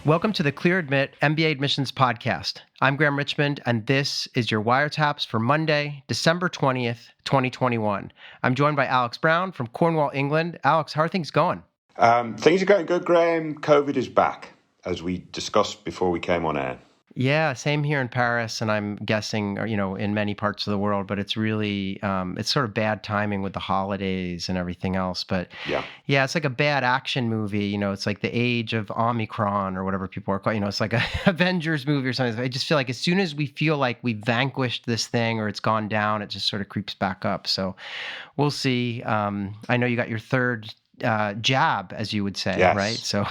Welcome to the Clear Admit MBA Admissions Podcast. I'm Graham Richmond, and this is your WireTaps for Monday, December 20th, 2021. I'm joined by Alex Brown from Cornwall, England. Alex, how are things going? Things are going good, Graham. COVID is back, as we discussed before we came on air. Yeah, same here in Paris, and I'm guessing, in many parts of the world, but it's really, it's sort of bad timing with the holidays and everything else. But yeah, it's like a bad action movie, it's like the age of Omicron or whatever people are calling, it's like a Avengers movie or something. I just feel like as soon as we feel like we've vanquished this thing or it's gone down, it just sort of creeps back up. So we'll see. I know you got your third jab, as you would say, yes. Right? So,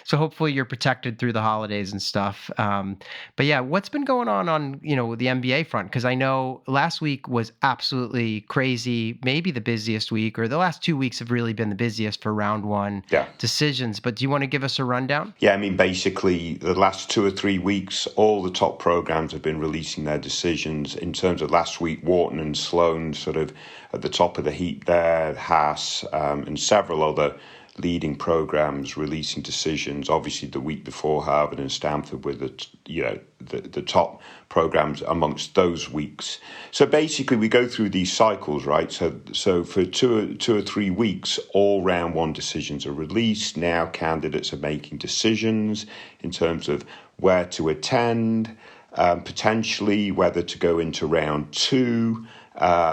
so hopefully you're protected through the holidays and stuff. But yeah, what's been going on the MBA front? Because I know last week was absolutely crazy, maybe the busiest week, or the last 2 weeks have really been the busiest for round one decisions. But do you want to give us a rundown? Yeah, I mean, basically the last 2 or 3 weeks, all the top programs have been releasing their decisions. In terms of last week, Wharton and Sloan sort of at the top of the heap there, Haas and several other leading programs releasing decisions. Obviously, the week before, Harvard and Stanford were the top programs amongst those weeks. So basically, we go through these cycles, right? So for two or 3 weeks, all round one decisions are released. Now candidates are making decisions in terms of where to attend, potentially whether to go into round two.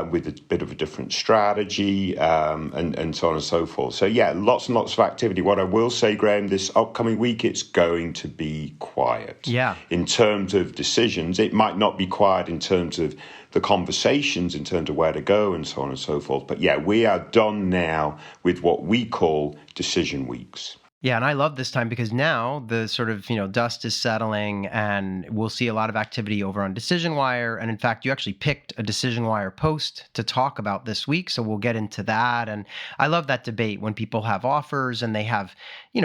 With a bit of a different strategy and so on and so forth. So yeah, lots and lots of activity. What I will say, Graham, this upcoming week, it's going to be quiet. Yeah. In terms of decisions, it might not be quiet in terms of the conversations, in terms of where to go and so on and so forth. But yeah, we are done now with what we call decision weeks. Yeah, and I love this time because now the sort of, dust is settling and we'll see a lot of activity over on DecisionWire. And in fact, you actually picked a DecisionWire post to talk about this week. So we'll get into that. And I love that debate when people have offers and they have,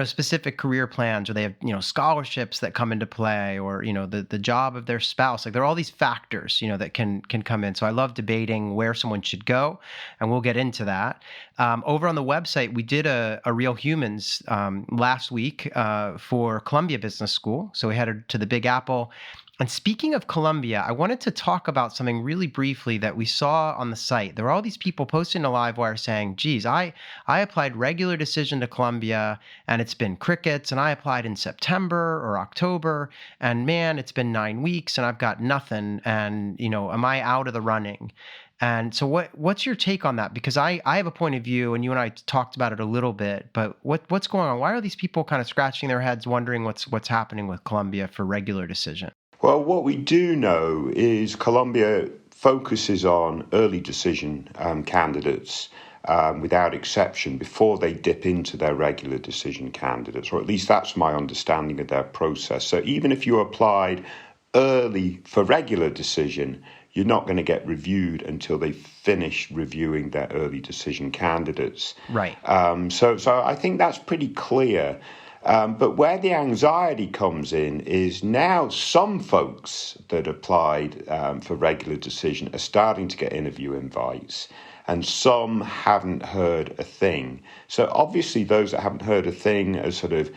specific career plans, or they have, scholarships that come into play, or, the job of their spouse. Like there are all these factors, that can come in. So I love debating where someone should go, and we'll get into that. Over on the website, we did a Real Humans last week for Columbia Business School. So we headed to the Big Apple. And speaking of Columbia, I wanted to talk about something really briefly that we saw on the site. There were all these people posting to Livewire saying, geez, I applied regular decision to Columbia and it's been crickets, and I applied in September or October, and man, it's been 9 weeks and I've got nothing. And, am I out of the running? And so what's your take on that? Because I have a point of view, and you and I talked about it a little bit, but what's going on? Why are these people kind of scratching their heads wondering what's happening with Columbia for regular decision? Well, what we do know is Columbia focuses on early decision candidates without exception before they dip into their regular decision candidates, or at least that's my understanding of their process. So even if you applied early for regular decision, you're not going to get reviewed until they finish reviewing their early decision candidates. Right. So I think that's pretty clear. But where the anxiety comes in is now some folks that applied for regular decision are starting to get interview invites, and some haven't heard a thing. So obviously those that haven't heard a thing are sort of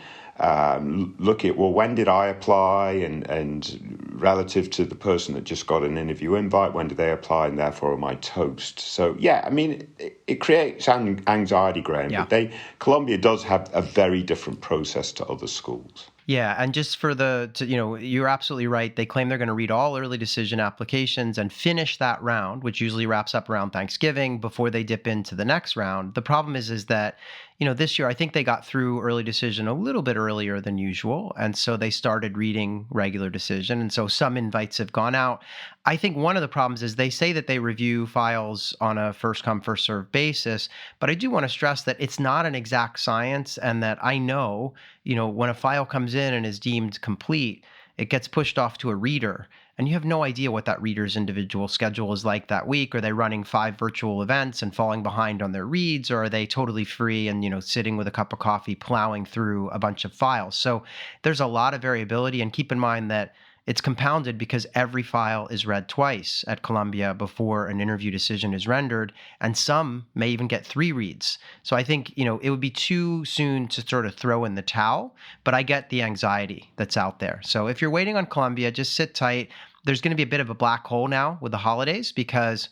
look at, well, when did I apply, and relative to the person that just got an interview invite, when did they apply, and therefore am I toast? So yeah, I mean, it creates anxiety, Graham. Yeah. But Columbia does have a very different process to other schools. Yeah, and just for you're absolutely right. They claim they're going to read all early decision applications and finish that round, which usually wraps up around Thanksgiving, before they dip into the next round. The problem is that, this year, I think they got through early decision a little bit earlier than usual. And so they started reading regular decision. And so some invites have gone out. I think one of the problems is they say that they review files on a first come, first served basis. But I do want to stress that it's not an exact science, and that I know, when a file comes in and is deemed complete, it gets pushed off to a reader. And you have no idea what that reader's individual schedule is like that week. Are they running 5 virtual events and falling behind on their reads, or are they totally free and, sitting with a cup of coffee, plowing through a bunch of files? So there's a lot of variability. And keep in mind that it's compounded because every file is read twice at Columbia before an interview decision is rendered, and some may even get 3 reads. So I think, it would be too soon to sort of throw in the towel, but I get the anxiety that's out there. So if you're waiting on Columbia, just sit tight. There's going to be a bit of a black hole now with the holidays because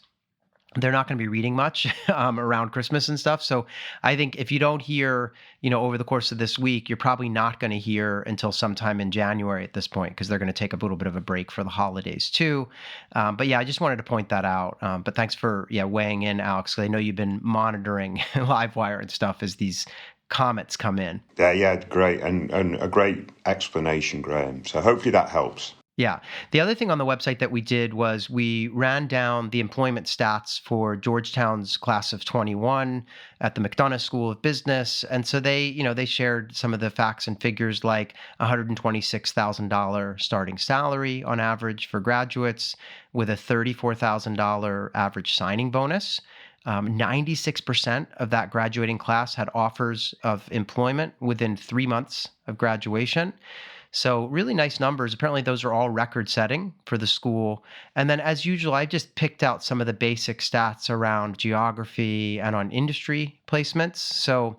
they're not going to be reading much around Christmas and stuff. So I think if you don't hear, over the course of this week, you're probably not going to hear until sometime in January at this point, because they're going to take a little bit of a break for the holidays too. But yeah, I just wanted to point that out. But thanks for weighing in, Alex, because I know you've been monitoring Livewire and stuff as these comments come in. Yeah, great. And a great explanation, Graham. So hopefully that helps. Yeah. The other thing on the website that we did was we ran down the employment stats for Georgetown's class of 21 at the McDonough School of Business. And so they shared some of the facts and figures, like $126,000 starting salary on average for graduates, with a $34,000 average signing bonus. 96% of that graduating class had offers of employment within 3 months of graduation. So really nice numbers. Apparently those are all record setting for the school. And then as usual, I just picked out some of the basic stats around geography and on industry placements. So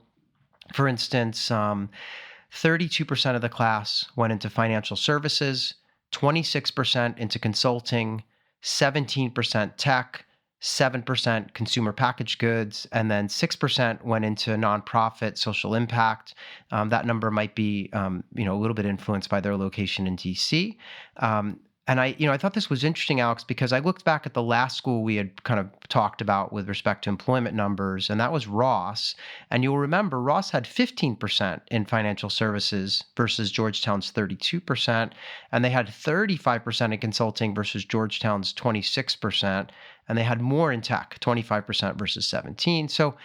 for instance, 32% of the class went into financial services, 26% into consulting, 17% tech, 7% consumer packaged goods, and then 6% went into nonprofit social impact. That number might be, a little bit influenced by their location in DC. And I thought this was interesting, Alex, because I looked back at the last school we had kind of talked about with respect to employment numbers, and that was Ross. And you'll remember Ross had 15% in financial services versus Georgetown's 32%, and they had 35% in consulting versus Georgetown's 26%. And they had more in tech, 25% versus 17%. So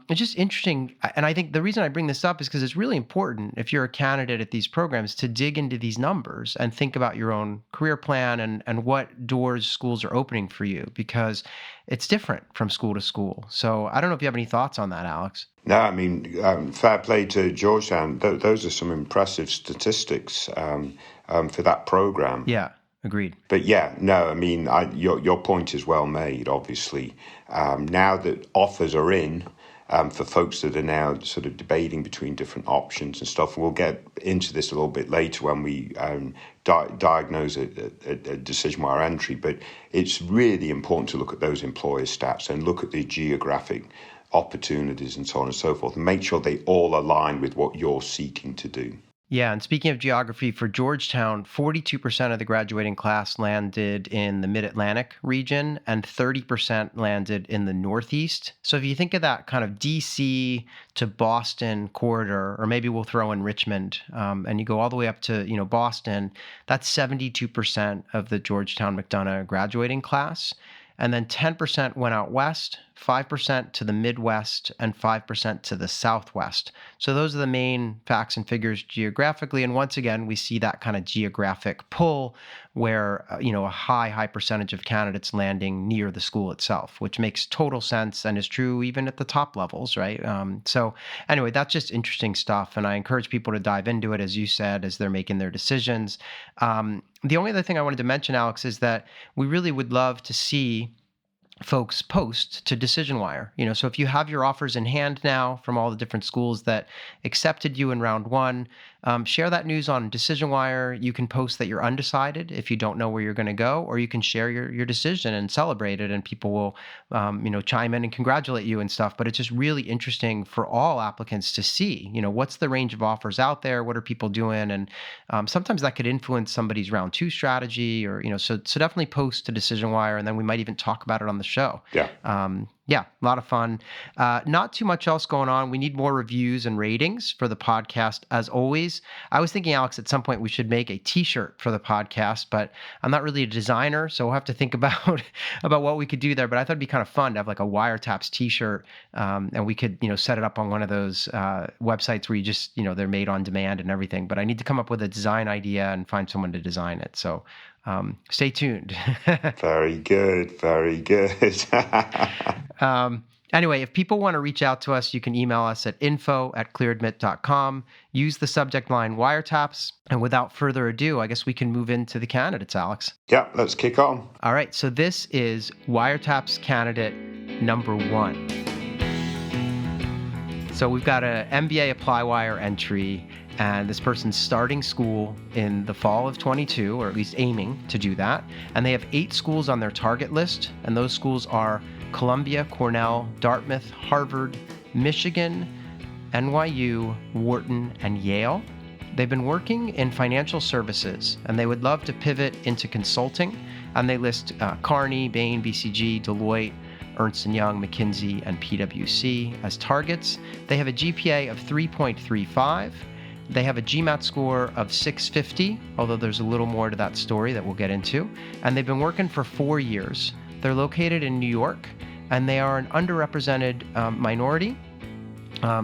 it's just interesting. And I think the reason I bring this up is because it's really important, if you're a candidate at these programs, to dig into these numbers and think about your own career plan and what doors schools are opening for you, because it's different from school to school. So I don't know if you have any thoughts on that, Alex. No, I mean, fair play to Georgetown. Those are some impressive statistics for that program. Yeah. Agreed. But yeah, no, I mean, your point is well made, obviously. Now that offers are in, for folks that are now sort of debating between different options and stuff, we'll get into this a little bit later when we diagnose a DecisionWire entry, but it's really important to look at those employer stats and look at the geographic opportunities and so on and so forth, and make sure they all align with what you're seeking to do. Yeah, and speaking of geography, for Georgetown, 42% of the graduating class landed in the Mid-Atlantic region and 30% landed in the Northeast. So if you think of that kind of DC to Boston corridor, or maybe we'll throw in Richmond, and you go all the way up to, Boston, that's 72% of the Georgetown McDonough graduating class. And then 10% went out west, 5% to the Midwest, and 5% to the Southwest. So those are the main facts and figures geographically. And once again, we see that kind of geographic pull where, a high percentage of candidates landing near the school itself, which makes total sense and is true even at the top levels, right? So anyway, that's just interesting stuff. And I encourage people to dive into it, as you said, as they're making their decisions. The only other thing I wanted to mention, Alex, is that we really would love to see folks post to DecisionWire. So if you have your offers in hand now from all the different schools that accepted you in round one, share that news on DecisionWire. You can post that you're undecided if you don't know where you're going to go, or you can share your decision and celebrate it, and people will, chime in and congratulate you and stuff. But it's just really interesting for all applicants to see, what's the range of offers out there? What are people doing? And sometimes that could influence somebody's round two strategy, or, so definitely post to DecisionWire, and then we might even talk about it on the show. Yeah. Yeah, a lot of fun. Not too much else going on. We need more reviews and ratings for the podcast, as always. I was thinking, Alex, at some point we should make a T-shirt for the podcast, but I'm not really a designer, so we'll have to think about what we could do there. But I thought it'd be kind of fun to have like a WireTaps T-shirt, and we could, set it up on one of those websites where you just, they're made on demand and everything. But I need to come up with a design idea and find someone to design it. So stay tuned. Very good. Very good. Anyway, if people want to reach out to us, you can email us at info@clearadmit.com. Use the subject line wiretaps. And without further ado, I guess we can move into the candidates, Alex. Yeah, let's kick on. All right, so this is wiretaps candidate number 1. So we've got an MBA ApplyWire entry, and this person's starting school in the fall of 22, or at least aiming to do that. And they have 8 schools on their target list, and those schools are Columbia, Cornell, Dartmouth, Harvard, Michigan, NYU, Wharton, and Yale. They've been working in financial services, and they would love to pivot into consulting. And they list Carney, Bain, BCG, Deloitte, Ernst & Young, McKinsey, and PwC as targets. They have a GPA of 3.35. They have a GMAT score of 650, although there's a little more to that story that we'll get into. And they've been working for 4 years. They're located in New York, and they are an underrepresented minority.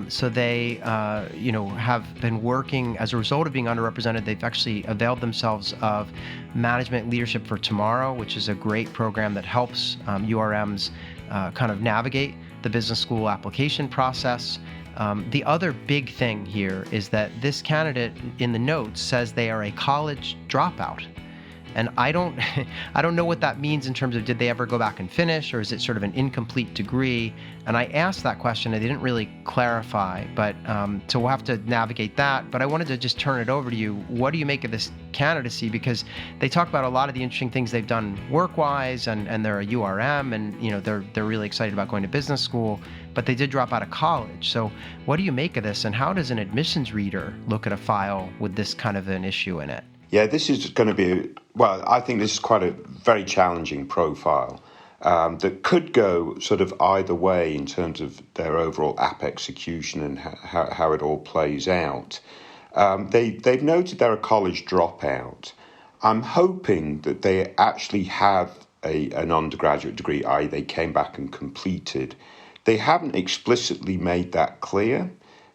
So they, have been working as a result of being underrepresented. They've actually availed themselves of Management Leadership for Tomorrow, which is a great program that helps URMs kind of navigate the business school application process. The other big thing here is that this candidate in the notes says they are a college dropout. And I don't know what that means in terms of did they ever go back and finish, or is it sort of an incomplete degree? And I asked that question, and they didn't really clarify, but so we'll have to navigate that. But I wanted to just turn it over to you. What do you make of this candidacy? Because they talk about a lot of the interesting things they've done work-wise, and they're a URM, and they're really excited about going to business school, but they did drop out of college. So what do you make of this, and how does an admissions reader look at a file with this kind of an issue in it? Yeah, this is going to be, I think this is quite a very challenging profile that could go sort of either way in terms of their overall app execution and how it all plays out. They've noted they're a college dropout. I'm hoping that they actually have an undergraduate degree, i.e. they came back and completed. They haven't explicitly made that clear,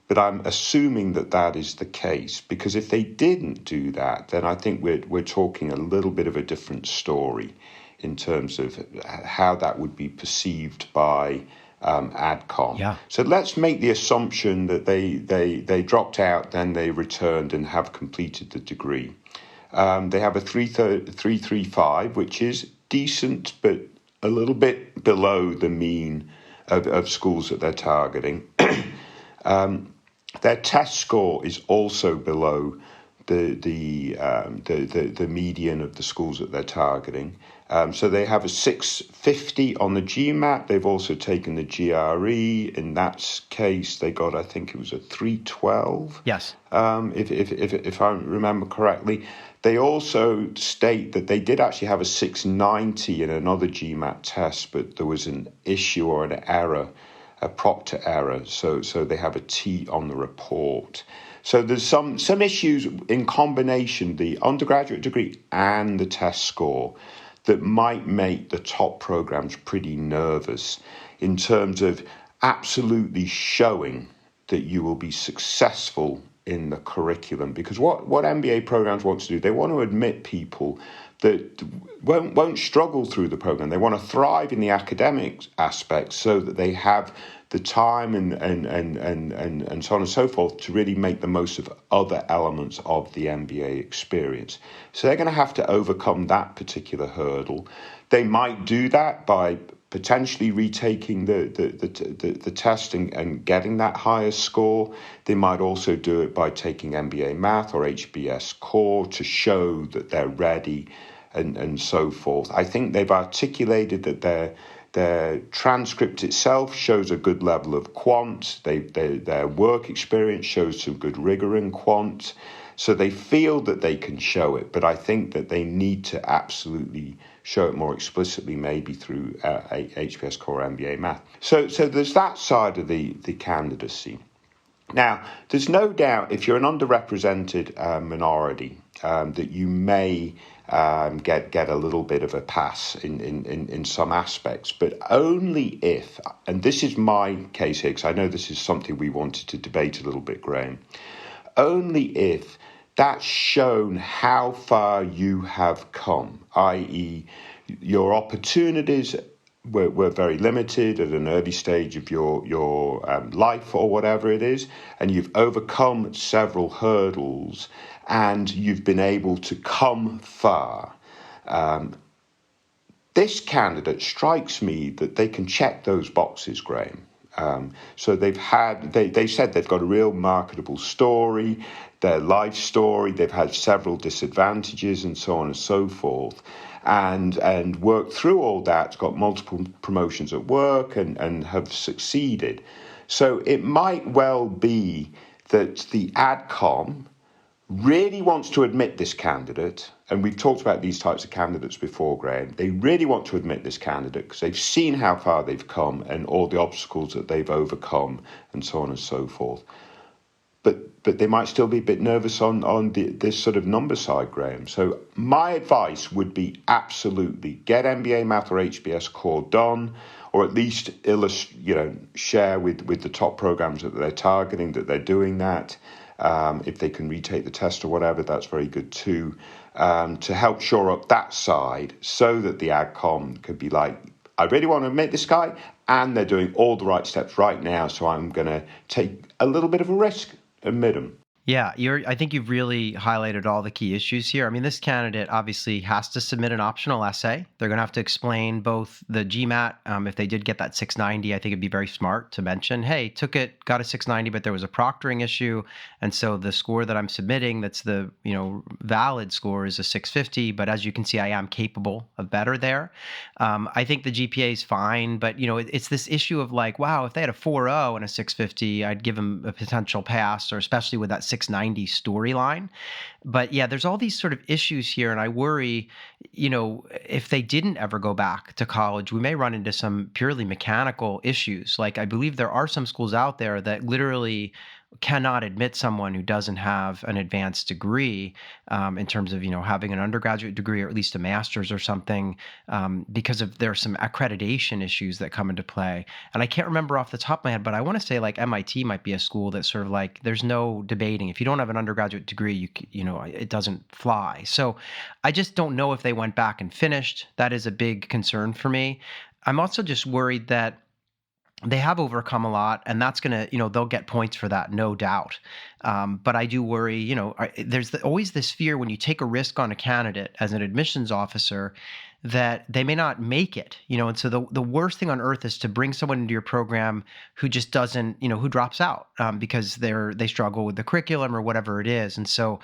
but I'm assuming that is the case, because if they didn't do that, then I think we're talking a little bit of a different story in terms of how that would be perceived by adcom. Yeah. So let's make the assumption that they dropped out, then they returned and have completed the degree. They have a 335, which is decent, but a little bit below the mean of schools that they're targeting. Their test score is also below the median of the schools that they're targeting. So they have a 650 on the GMAT. They've also taken the GRE. In that case, they got, I think it was a 312. Yes. If I remember correctly. They also state that they did actually have a 690 in another GMAT test, but there was an issue or an error, a proctor error, so they have a T on the report. So there's some issues in combination, the undergraduate degree and the test score, that might make the top programs pretty nervous in terms of absolutely showing that you will be successful in the curriculum. Because what MBA programs want to do, they want to admit people that won't struggle through the program. They want to thrive in the academic aspects so that they have the time and so on and so forth to really make the most of other elements of the MBA experience. So they're going to have to overcome that particular hurdle. They might do that by potentially retaking the test and getting that higher score. They might also do it by taking MBA Math or HBS Core to show that they're ready and so forth. I think they've articulated that their transcript itself shows a good level of quant. Their work experience shows some good rigor in quant. So they feel that they can show it, but I think that they need to absolutely show it more explicitly, maybe through HBS Core MBA Math. So there's that side of the candidacy. Now, there's no doubt if you're an underrepresented minority that you may get a little bit of a pass in some aspects, but only if, and this is my case here, because I know this is something we wanted to debate a little bit, Graham, only if that's shown how far you have come, i.e. your opportunities were very limited at an early stage of your life or whatever it is, and you've overcome several hurdles, and you've been able to come far. This candidate strikes me that they can check those boxes, Graham. So they said they've got a real marketable story, their life story, they've had several disadvantages and so on and so forth, and worked through all that, got multiple promotions at work and have succeeded. So it might well be that the adcom really wants to admit this candidate, and we've talked about these types of candidates before, Graham. They really want to admit this candidate because they've seen how far they've come and all the obstacles that they've overcome and so on and so forth. But they might still be a bit nervous on this sort of number side, Graham. So my advice would be absolutely get MBA Math or HBS core done, or at least share with the top programs that they're targeting that they're doing that. If they can retake the test or whatever, that's very good too, to help shore up that side so that the adcom could be like, I really want to admit this guy, and they're doing all the right steps right now, so I'm going to take a little bit of a risk, admit them. Yeah, I think you've really highlighted all the key issues here. I mean, this candidate obviously has to submit an optional essay. They're going to have to explain both the GMAT. If they did get that 690, I think it'd be very smart to mention, hey, took it, got a 690, but there was a proctoring issue. And so the score that I'm submitting, that's the valid score, is a 650. But as you can see, I am capable of better there. I think the GPA is fine, but it's this issue of like, wow, if they had a 4.0 and a 650, I'd give them a potential pass, or especially with that 690 storyline. But yeah, there's all these sort of issues here. And I worry, if they didn't ever go back to college, we may run into some purely mechanical issues. Like I believe there are some schools out there that literally cannot admit someone who doesn't have an advanced degree in terms of, having an undergraduate degree or at least a master's or something, because there are some accreditation issues that come into play. And I can't remember off the top of my head, but I want to say like MIT might be a school that sort of like, there's no debating. If you don't have an undergraduate degree, it doesn't fly. So I just don't know if they went back and finished. That is a big concern for me. I'm also just worried that they have overcome a lot, and that's going to, they'll get points for that, no doubt. But I do worry, there's always this fear when you take a risk on a candidate as an admissions officer that they may not make it, and so the worst thing on earth is to bring someone into your program who just doesn't, who drops out because they struggle with the curriculum or whatever it is. And so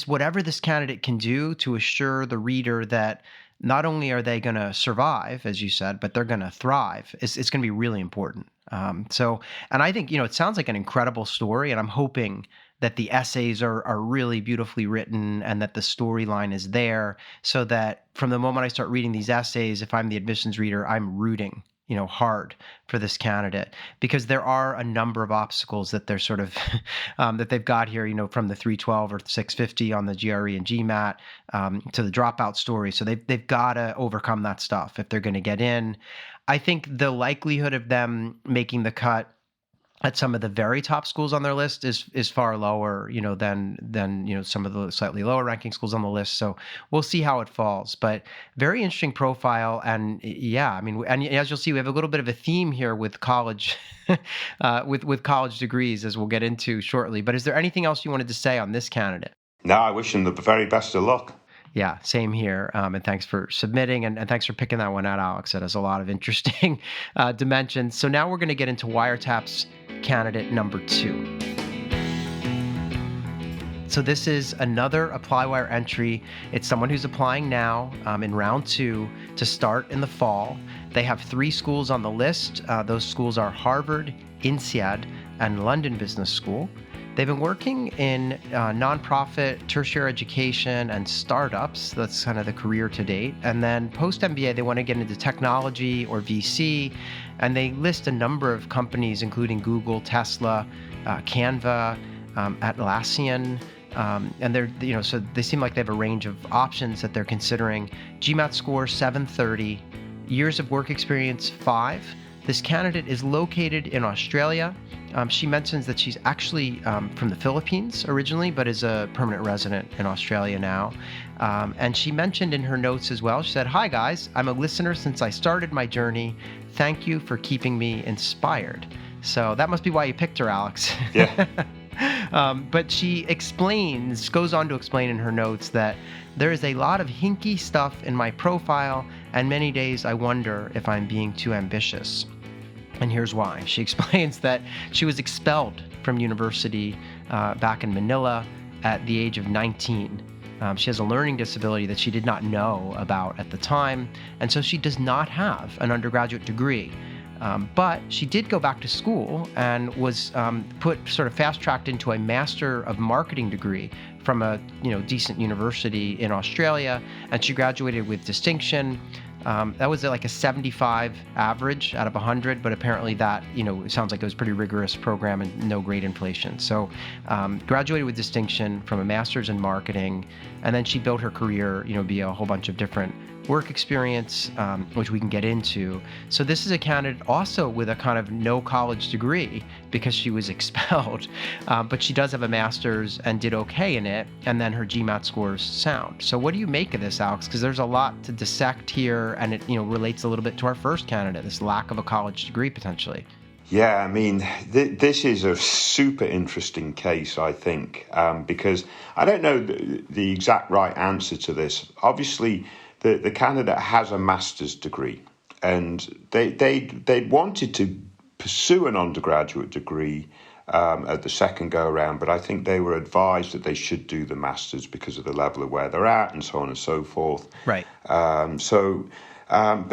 whatever this candidate can do to assure the reader that not only are they going to survive, as you said, but they're going to thrive, it's going to be really important. And I think, it sounds like an incredible story, and I'm hoping that the essays are really beautifully written and that the storyline is there so that from the moment I start reading these essays, if I'm the admissions reader, I'm rooting hard for this candidate, because there are a number of obstacles that they're sort of that they've got here, from the 312 or 650 on the GRE and GMAT to the dropout story. So they've got to overcome that stuff if they're going to get in. I think the likelihood of them making the cut at some of the very top schools on their list is far lower, than some of the slightly lower ranking schools on the list. So we'll see how it falls. But very interesting profile, and yeah, I mean, and as you'll see, we have a little bit of a theme here with college, with college degrees, as we'll get into shortly. But is there anything else you wanted to say on this candidate? No, I wish them the very best of luck. Yeah, same here. And thanks for submitting, and thanks for picking that one out, Alex. It has a lot of interesting dimensions. So now we're going to get into WireTaps candidate number 2. So this is another ApplyWire entry. It's someone who's applying now in round 2 to start in the fall. They have 3 schools on the list. Those schools are Harvard, INSEAD, and London Business School. They've been working in nonprofit, tertiary education, and startups. That's kind of the career to date. And then post-MBA, they want to get into technology or VC. And they list a number of companies, including Google, Tesla, Canva, Atlassian. And they're, so they seem like they have a range of options that they're considering. GMAT score 730, years of work experience 5. This candidate is located in Australia. She mentions that she's actually from the Philippines originally, but is a permanent resident in Australia now. And she mentioned in her notes as well, she said, "Hi guys, I'm a listener since I started my journey. Thank you for keeping me inspired." So that must be why you picked her, Alex. Yeah. But she goes on to explain in her notes that there is a lot of hinky stuff in my profile, and many days I wonder if I'm being too ambitious. And here's why. She explains that she was expelled from university back in Manila at the age of 19. She has a learning disability that she did not know about at the time, and so she does not have an undergraduate degree. But she did go back to school and was put sort of fast-tracked into a Master of Marketing degree from a decent university in Australia, and she graduated with distinction. That was like a 75 average out of 100, but apparently that, it sounds like it was a pretty rigorous program and no grade inflation. So graduated with distinction from a master's in marketing, and then she built her career, via a whole bunch of different work experience, which we can get into. So this is a candidate also with a kind of no college degree because she was expelled, but she does have a master's and did okay in it, and then her GMAT scores sound. So what do you make of this, Alex? Because there's a lot to dissect here, and it relates a little bit to our first candidate, this lack of a college degree potentially. Yeah, I mean, this is a super interesting case, I think, because I don't know the exact right answer to this. Obviously, the candidate has a master's degree, and they wanted to pursue an undergraduate degree at the second go around, but I think they were advised that they should do the master's because of the level of where they're at and so on and so forth. Right. But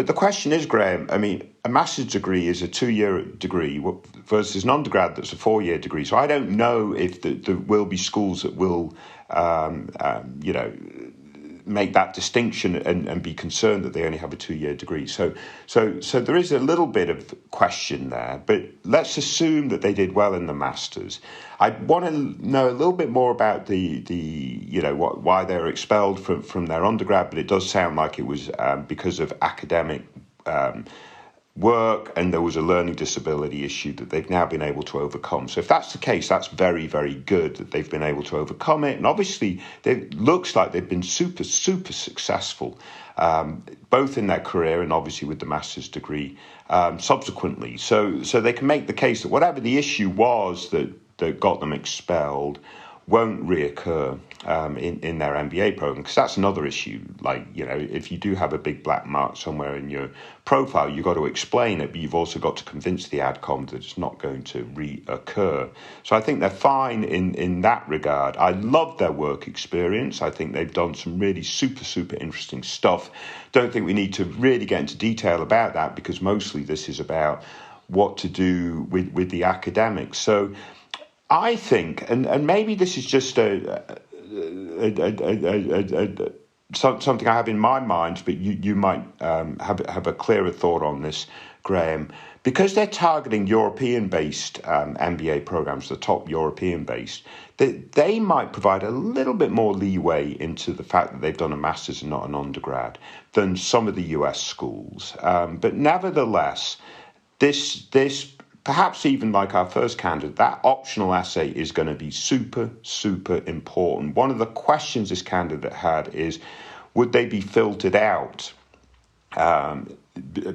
the question is, Graham, I mean, a master's degree is a 2-year degree versus an undergrad that's a 4-year degree. So I don't know if there will be schools that will, make that distinction and be concerned that they only have a 2-year degree. So there is a little bit of question there, but let's assume that they did well in the masters. I want to know a little bit more about why they were expelled from their undergrad, but it does sound like it was because of academic work, and there was a learning disability issue that they've now been able to overcome. So if that's the case, that's very, very good that they've been able to overcome it. And obviously, it looks like they've been super, super successful, both in their career and obviously with the master's degree subsequently. So they can make the case that whatever the issue was that got them expelled won't reoccur in their MBA program, because that's another issue. Like, if you do have a big black mark somewhere in your profile, you've got to explain it, but you've also got to convince the adcom that it's not going to reoccur. So I think they're fine in that regard. I love their work experience. I think they've done some really super, super interesting stuff. Don't think we need to really get into detail about that, because mostly this is about what to do with the academics. So I think, and maybe this is just something I have in my mind, but you might have a clearer thought on this, Graham. Because they're targeting European-based MBA programs, the top European-based, they might provide a little bit more leeway into the fact that they've done a master's and not an undergrad than some of the US schools. But nevertheless, this perhaps even like our first candidate, that optional essay is going to be super, super important. One of the questions this candidate had is, would they be filtered out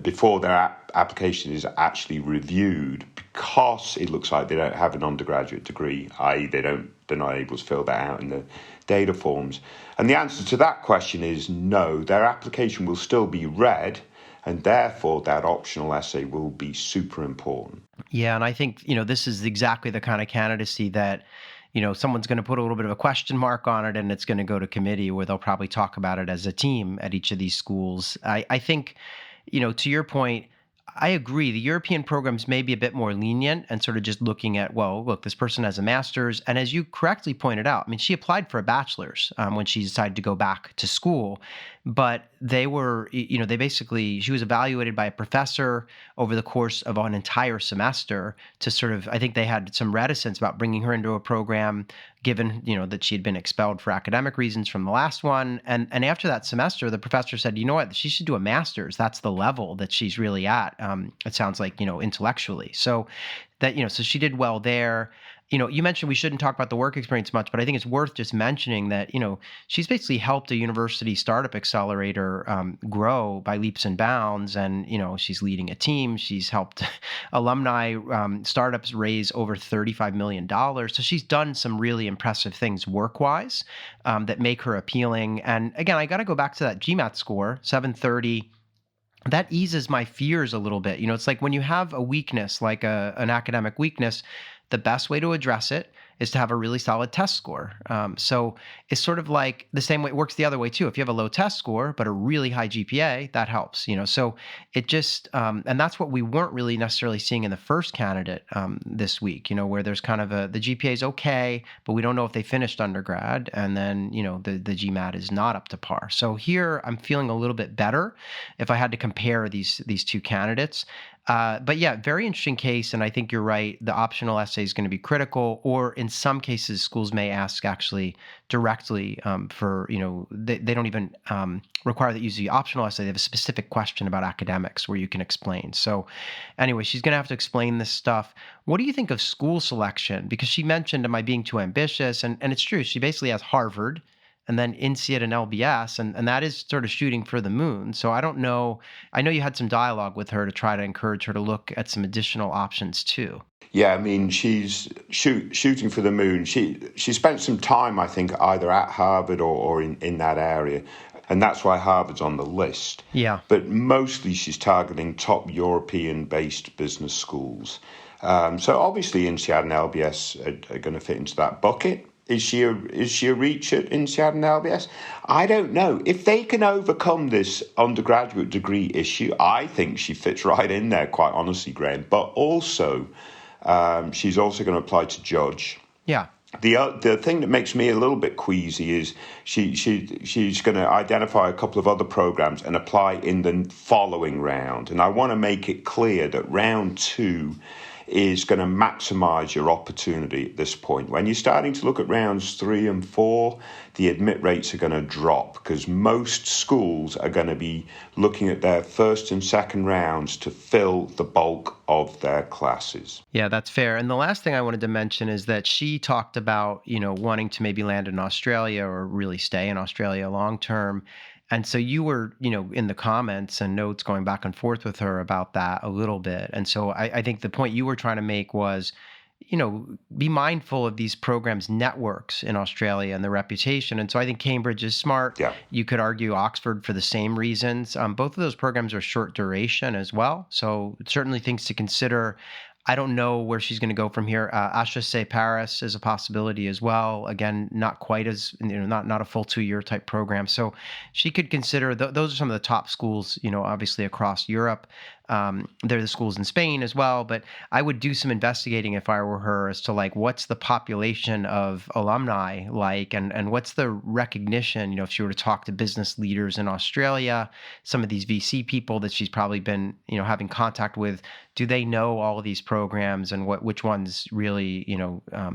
before their application is actually reviewed, because it looks like they don't have an undergraduate degree, i.e. they're not able to fill that out in the data forms? And the answer to that question is no, their application will still be read, and therefore that optional essay will be super important. Yeah, and I think, this is exactly the kind of candidacy that, someone's going to put a little bit of a question mark on it, and it's going to go to committee where they'll probably talk about it as a team at each of these schools. I think, to your point, I agree. The European programs may be a bit more lenient and sort of just looking at, well, look, this person has a master's. And as you correctly pointed out, I mean, she applied for a bachelor's when she decided to go back to school. but they were, they basically, she was evaluated by a professor over the course of an entire semester to sort of, I think they had some reticence about bringing her into a program given, that she had been expelled for academic reasons from the last one. And after that semester, the professor said, you know what, she should do a master's. That's the level that she's really at. It sounds like, intellectually. So that, so she did well there. You mentioned we shouldn't talk about the work experience much, but I think it's worth just mentioning that, she's basically helped a university startup accelerator grow by leaps and bounds. And, she's leading a team. She's helped alumni startups raise over $35 million. So she's done some really impressive things work-wise that make her appealing. And again, I got to go back to that GMAT score, 730. That eases my fears a little bit. It's like when you have a weakness, like an academic weakness, the best way to address it is to have a really solid test score. So it's sort of like the same way it works the other way too. If you have a low test score, but a really high GPA, that helps, So it just, and that's what we weren't really necessarily seeing in the first candidate this week, where there's kind of the GPA is okay, but we don't know if they finished undergrad. And then, the GMAT is not up to par. So here I'm feeling a little bit better if I had to compare these two candidates. But yeah, very interesting case. And I think you're right. The optional essay is going to be critical, or in some cases, schools may ask actually directly for, they don't even require that you use the optional essay. They have a specific question about academics where you can explain. So anyway, she's going to have to explain this stuff. What do you think of school selection? Because she mentioned, am I being too ambitious? And it's true. She basically has Harvard and then INSEAD and LBS, and that is sort of shooting for the moon. So I don't know. I know you had some dialogue with her to try to encourage her to look at some additional options too. Yeah, I mean, she's shooting for the moon. She spent some time, I think, either at Harvard or in that area, and that's why Harvard's on the list. Yeah. But mostly she's targeting top European-based business schools. So obviously INSEAD and LBS are going to fit into that bucket. Is she a reach at INSEAD and LBS? I don't know. If they can overcome this undergraduate degree issue, I think she fits right in there, quite honestly, Graham. But also, she's also going to apply to judge. Yeah. The thing that makes me a little bit queasy is she's going to identify a couple of other programs and apply in the following round. And I want to make it clear that round 2 is going to maximize your opportunity at this point. When you're starting to look at rounds 3 and 4, the admit rates are going to drop because most schools are going to be looking at their first and second rounds to fill the bulk of their classes. Yeah, that's fair. And the last thing I wanted to mention is that she talked about, wanting to maybe land in Australia or really stay in Australia long term. And so you were, in the comments and notes going back and forth with her about that a little bit. And so I think the point you were trying to make was, be mindful of these programs' networks in Australia and the reputation. And so I think Cambridge is smart. Yeah. You could argue Oxford for the same reasons. Both of those programs are short duration as well. So certainly things to consider. I don't know where she's going to go from here. HEC Paris is a possibility as well. Again, not quite as, not a full 2-year type program. So she could consider, those are some of the top schools, obviously across Europe. There are the schools in Spain as well, but I would do some investigating if I were her as to what's the population of alumni like, and what's the recognition, if she were to talk to business leaders in Australia, some of these VC people that she's probably been, having contact with, do they know all of these programs and which ones really,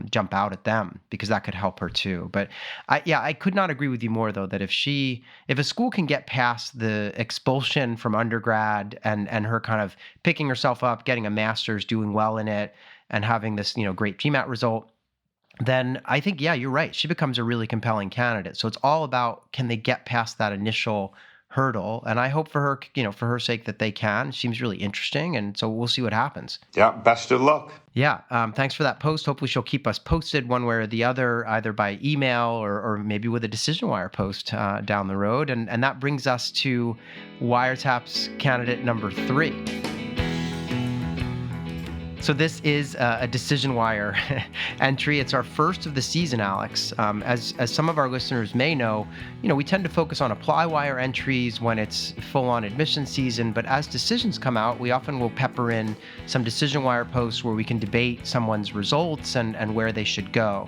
jump out at them? Because that could help her too. But I could not agree with you more though, that if a school can get past the expulsion from undergrad and her kind of picking herself up, getting a master's, doing well in it, and having this, great GMAT result, then I think, yeah, you're right. She becomes a really compelling candidate. So it's all about, can they get past that initial hurdle? And I hope for her, for her sake that they can. She seems really interesting. And so we'll see what happens. Yeah, best of luck. Yeah. Thanks for that post. Hopefully she'll keep us posted one way or the other, either by email or maybe with a DecisionWire post down the road. And that brings us to WireTaps candidate number 3. So this is a DecisionWire entry. It's our first of the season, Alex. As some of our listeners may know, we tend to focus on ApplyWire entries when it's full-on admission season, but as decisions come out, we often will pepper in some DecisionWire posts where we can debate someone's results and where they should go.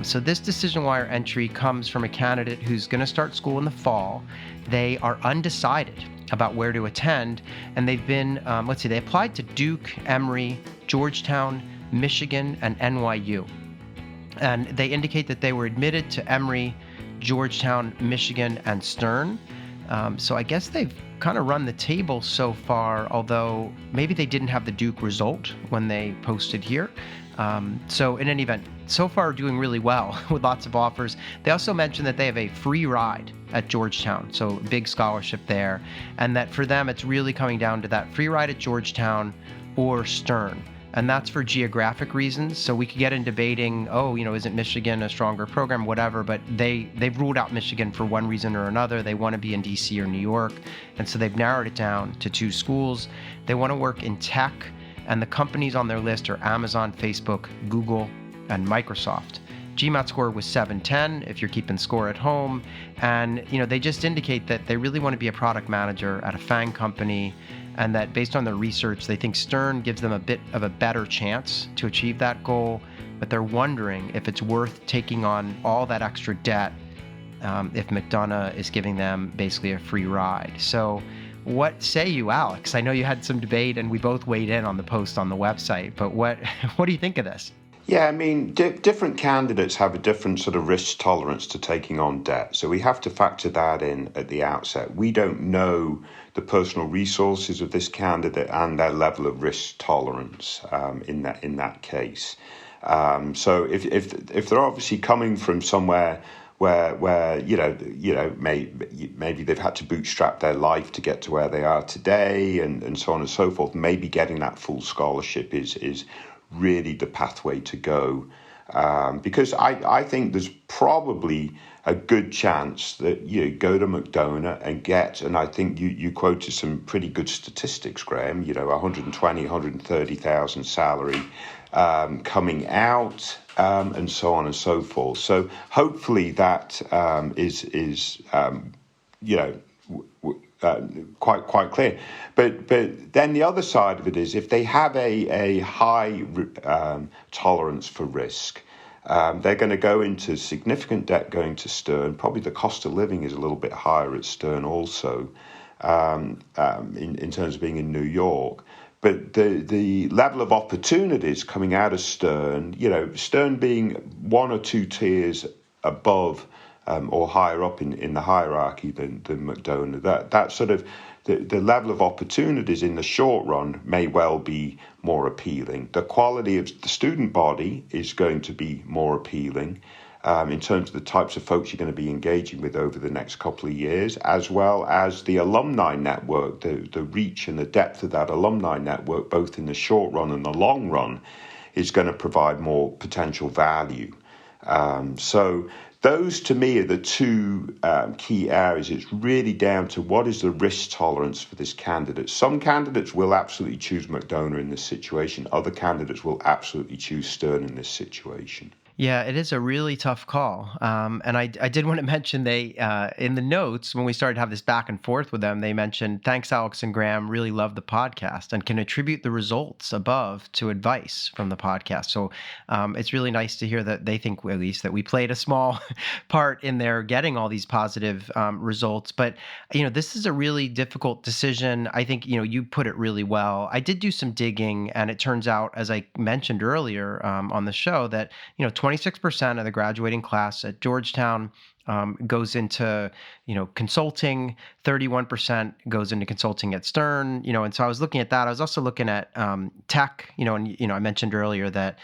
So this DecisionWire entry comes from a candidate who's going to start school in the fall. They are undecided about where to attend, and they've been, they applied to Duke, Emory, Georgetown, Michigan, and NYU. And they indicate that they were admitted to Emory, Georgetown, Michigan, and Stern. So I guess they've kind of run the table so far, although maybe they didn't have the Duke result when they posted here. So in any event, so far doing really well with lots of offers. They also mentioned that they have a free ride at Georgetown, so big scholarship there, and that for them it's really coming down to that free ride at Georgetown or Stern. And that's for geographic reasons. So we could get in debating, isn't Michigan a stronger program, whatever, but they've ruled out Michigan for one reason or another. They want to be in DC or New York. And so they've narrowed it down to 2 schools. They want to work in tech, and the companies on their list are Amazon, Facebook, Google, and Microsoft. GMAT score was 710 if you're keeping score at home. And, they just indicate that they really want to be a product manager at a FAANG company, and that based on their research, they think Stern gives them a bit of a better chance to achieve that goal, but they're wondering if it's worth taking on all that extra debt if McDonough is giving them basically a free ride. So what say you, Alex? I know you had some debate and we both weighed in on the post on the website, but what do you think of this? Yeah, I mean, different candidates have a different sort of risk tolerance to taking on debt. So we have to factor that in at the outset. We don't know the personal resources of this candidate and their level of risk tolerance in that case. So if they're obviously coming from somewhere where maybe they've had to bootstrap their life to get to where they are today, and so on and so forth, maybe getting that full scholarship is really the pathway to go, because I think there's probably a good chance that you go to McDonough and get, and I think you quoted some pretty good statistics, Graham, 120, 130,000 salary coming out, and so on and so forth. So hopefully that is quite clear. But then the other side of it is, if they have a high tolerance for risk, they're going to go into significant debt going to Stern. Probably the cost of living is a little bit higher at Stern also, in terms of being in New York. But the level of opportunities coming out of Stern, Stern being 1 or 2 tiers above or higher up in the hierarchy than McDonough, that sort of the level of opportunities in the short run may well be more appealing. The quality of the student body is going to be more appealing in terms of the types of folks you're going to be engaging with over the next couple of years, as well as the alumni network, the reach and the depth of that alumni network, both in the short run and the long run, is going to provide more potential value. So those, to me, are the 2 key areas. It's really down to what is the risk tolerance for this candidate. Some candidates will absolutely choose McDonough in this situation. Other candidates will absolutely choose Stern in this situation. Yeah, it is a really tough call. And I did want to mention they, in the notes, when we started to have this back and forth with them, they mentioned, thanks, Alex and Graham, really love the podcast and can attribute the results above to advice from the podcast. So it's really nice to hear that they think, at least, that we played a small part in their getting all these positive results. But, this is a really difficult decision. I think, you put it really well. I did do some digging, and it turns out, as I mentioned earlier on the show, that, 26% of the graduating class at Georgetown goes into, consulting. 31% goes into consulting at Stern. And so I was looking at that. I was also looking at tech. And I mentioned earlier that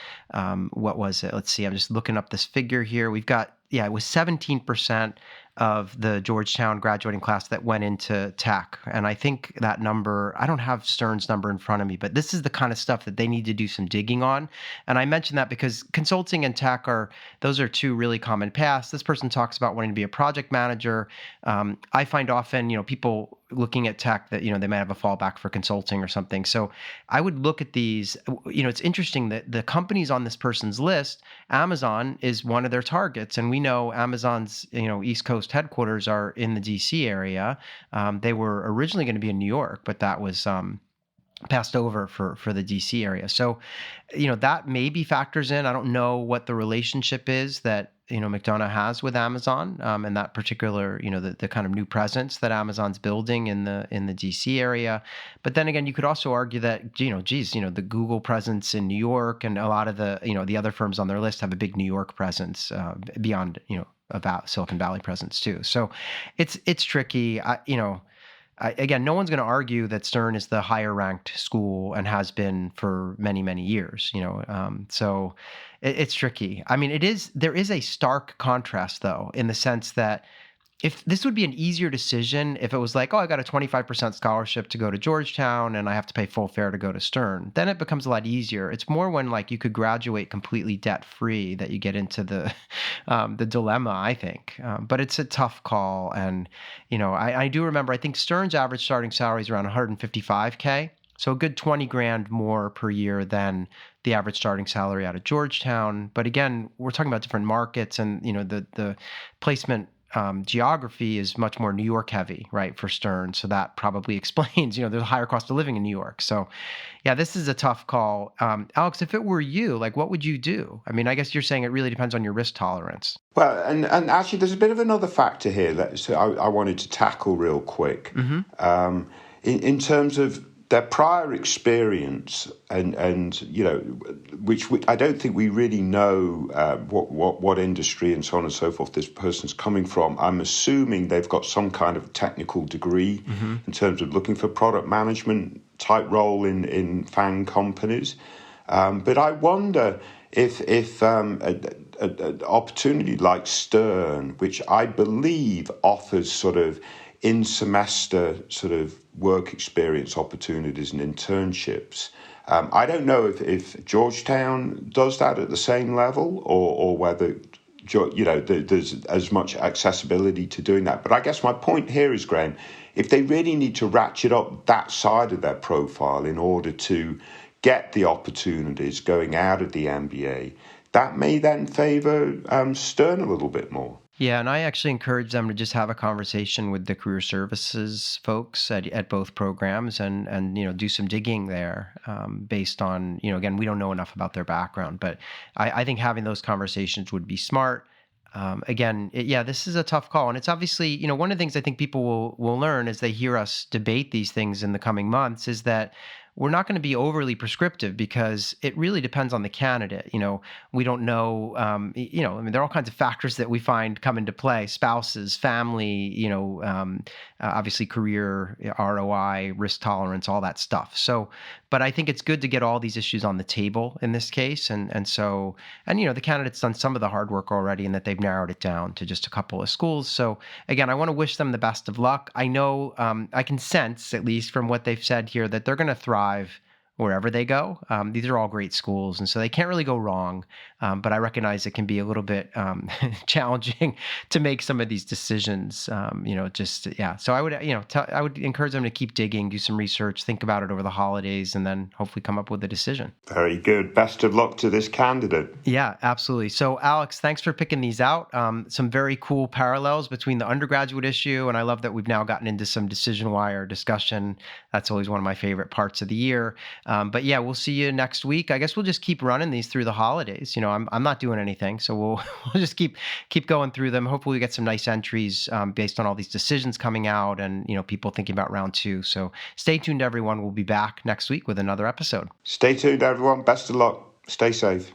what was it? Let's see. I'm just looking up this figure here. We've got it was 17% of the Georgetown graduating class that went into tech. And I think that number, I don't have Stern's number in front of me, but this is the kind of stuff that they need to do some digging on. And I mention that because consulting and tech those are 2 really common paths. This person talks about wanting to be a project manager. I find often, people looking at tech that, they might have a fallback for consulting or something. So I would look at these. It's interesting that the companies on this person's list, Amazon is one of their targets. And we know Amazon's, East Coast headquarters are in the DC area. They were originally going to be in New York, but that was passed over for the DC area. So, that maybe factors in. I don't know what the relationship is that, McDonough has with Amazon, and that particular, the kind of new presence that Amazon's building in the DC area. But then again, you could also argue that, the Google presence in New York and a lot of the, the other firms on their list have a big New York presence beyond, about Silicon Valley presence too. So it's tricky. Again, no one's going to argue that Stern is the higher ranked school and has been for many, many years, so it's tricky. I mean, there is a stark contrast though, in the sense that if this would be an easier decision if it was like, oh, I got a 25% scholarship to go to Georgetown and I have to pay full fare to go to Stern, then it becomes a lot easier. It's more when like you could graduate completely debt free that you get into the dilemma, I think. But it's a tough call. And, I do remember, I think Stern's average starting salary is around 155K. So a good 20 grand more per year than the average starting salary out of Georgetown. But again, we're talking about different markets, and, the placement geography is much more New York heavy, right, for Stern. So that probably explains, there's a higher cost of living in New York. So yeah, this is a tough call. Alex, if it were you, like, what would you do? I mean, I guess you're saying it really depends on your risk tolerance. Well, and actually there's a bit of another factor here that I wanted to tackle real quick. Mm-hmm. In terms of their prior experience, and which I don't think we really know what industry and so on and so forth this person's coming from. I'm assuming they've got some kind of technical degree mm-hmm. in terms of looking for product management type role in FAANG companies. But I wonder if an opportunity like Stern, which I believe offers sort of in-semester sort of work experience opportunities and internships. I don't know if Georgetown does that at the same level, or whether there's as much accessibility to doing that. But I guess my point here is, Graham, if they really need to ratchet up that side of their profile in order to get the opportunities going out of the MBA, that may then favour Stern a little bit more. Yeah, and I actually encourage them to just have a conversation with the career services folks at both programs, and do some digging there based on, again, we don't know enough about their background, but I think having those conversations would be smart. Again, this is a tough call, and it's obviously, one of the things I think people will learn as they hear us debate these things in the coming months is that we're not going to be overly prescriptive, because it really depends on the candidate. We don't know, I mean, there are all kinds of factors that we find come into play: spouses, family, obviously career, ROI, risk tolerance, all that stuff. So, but I think it's good to get all these issues on the table in this case. And the candidate's done some of the hard work already, in that they've narrowed it down to just a couple of schools. So again, I want to wish them the best of luck. I know, I can sense, at least from what they've said here, that they're going to thrive wherever they go. These are all great schools, and so they can't really go wrong. But I recognize it can be a little bit challenging to make some of these decisions. So I would, I would encourage them to keep digging, do some research, think about it over the holidays, and then hopefully come up with a decision. Very good. Best of luck to this candidate. Yeah, absolutely. So Alex, thanks for picking these out. Some very cool parallels between the undergraduate issue, and I love that we've now gotten into some DecisionWire discussion. That's always one of my favorite parts of the year. But yeah, we'll see you next week. I guess we'll just keep running these through the holidays. I'm not doing anything, so we'll just keep going through them. Hopefully we get some nice entries based on all these decisions coming out, and people thinking about round 2. So stay tuned, everyone. We'll be back next week with another episode. Stay tuned, everyone. Best of luck. Stay safe.